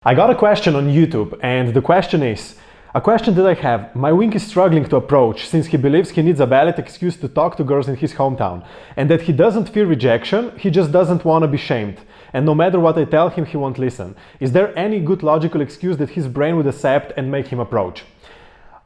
I got a question on YouTube, and the question is, a question that I have: my wing is struggling to approach since he believes he needs a valid excuse to talk to girls in his hometown, and that he doesn't fear rejection, he just doesn't want to be shamed. And no matter what I tell him, he won't listen. Is there any good logical excuse that his brain would accept and make him approach?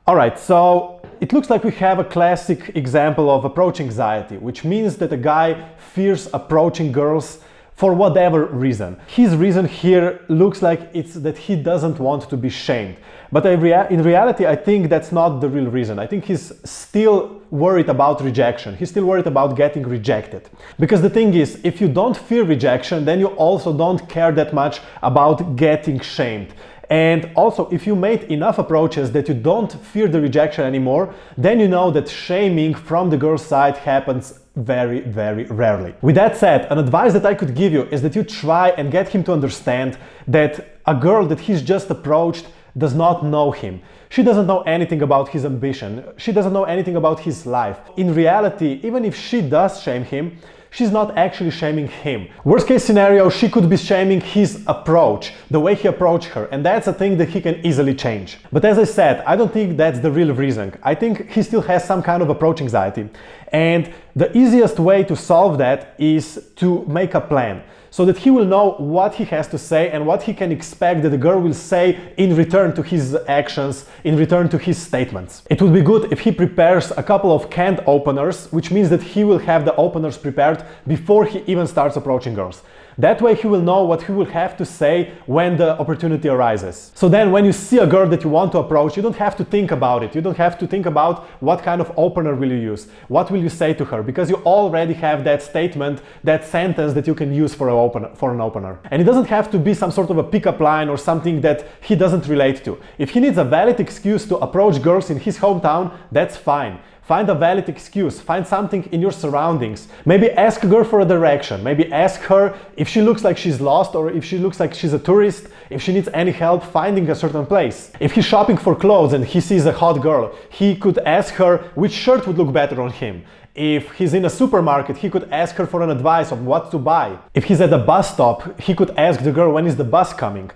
Alright, so it looks like we have a classic example of approach anxiety, which means that a guy fears approaching girls for whatever reason. His reason here looks like it's that he doesn't want to be shamed. But in reality, I think that's not the real reason. I think he's still worried about rejection. He's still worried about getting rejected. Because the thing is, if you don't fear rejection, then you also don't care that much about getting shamed. And also, if you made enough approaches that you don't fear the rejection anymore, then you know that shaming from the girl's side happens very, very rarely. With that said, an advice that I could give you is that you try and get him to understand that a girl that he's just approached does not know him. She doesn't know anything about his ambition. She doesn't know anything about his life. In reality, even if she does shame him, she's not actually shaming him. Worst case scenario, she could be shaming his approach, the way he approached her, and that's a thing that he can easily change. But as I said, I don't think that's the real reason. I think he still has some kind of approach anxiety. And the easiest way to solve that is to make a plan, so that he will know what he has to say and what he can expect that the girl will say in return to his actions, in return to his statements. It would be good if he prepares a couple of canned openers, which means that he will have the openers prepared before he even starts approaching girls. That way he will know what he will have to say when the opportunity arises. So then when you see a girl that you want to approach, you don't have to think about it. You don't have to think about what kind of opener will you use, what will you say to her, because you already have that statement, that sentence that you can use for an opener. And it doesn't have to be some sort of a pickup line or something that he doesn't relate to. If he needs a valid excuse to approach girls in his hometown, that's fine. Find a valid excuse, find something in your surroundings. Maybe ask a girl for a direction, maybe ask her if she looks like she's lost or if she looks like she's a tourist, if she needs any help finding a certain place. If he's shopping for clothes and he sees a hot girl, he could ask her which shirt would look better on him. If he's in a supermarket, he could ask her for an advice on what to buy. If he's at a bus stop, he could ask the girl when is the bus coming.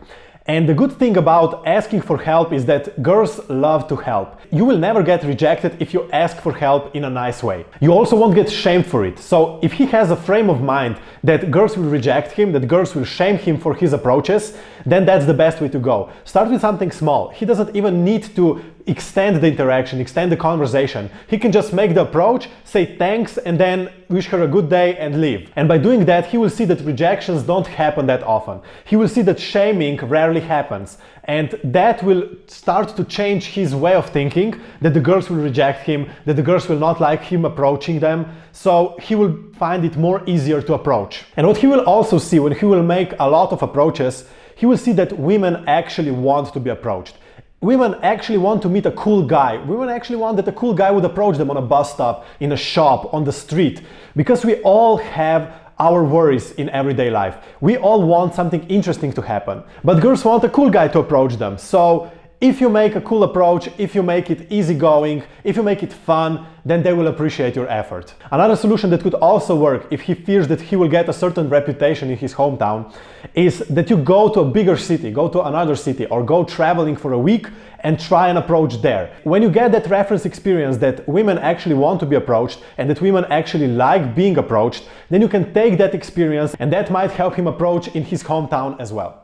And the good thing about asking for help is that girls love to help. You will never get rejected if you ask for help in a nice way. You also won't get shamed for it. So if he has a frame of mind that girls will reject him, that girls will shame him for his approaches, then that's the best way to go. Start with something small. He doesn't even need to extend the interaction, extend the conversation. He can just make the approach, say thanks, and then wish her a good day and leave. And by doing that, he will see that rejections don't happen that often. He will see that shaming rarely happens. And that will start to change his way of thinking, that the girls will reject him, that the girls will not like him approaching them. So he will find it more easier to approach. And what he will also see when he will make a lot of approaches, he will see that women actually want to be approached. Women actually want to meet a cool guy. Women actually want that a cool guy would approach them on a bus stop, in a shop, on the street. Because we all have our worries in everyday life. We all want something interesting to happen. But girls want a cool guy to approach them. So if you make a cool approach, if you make it easygoing, if you make it fun, then they will appreciate your effort. Another solution that could also work if he fears that he will get a certain reputation in his hometown is that you go to a bigger city, go to another city, or go traveling for a week and try and approach there. When you get that reference experience that women actually want to be approached and that women actually like being approached, then you can take that experience and that might help him approach in his hometown as well.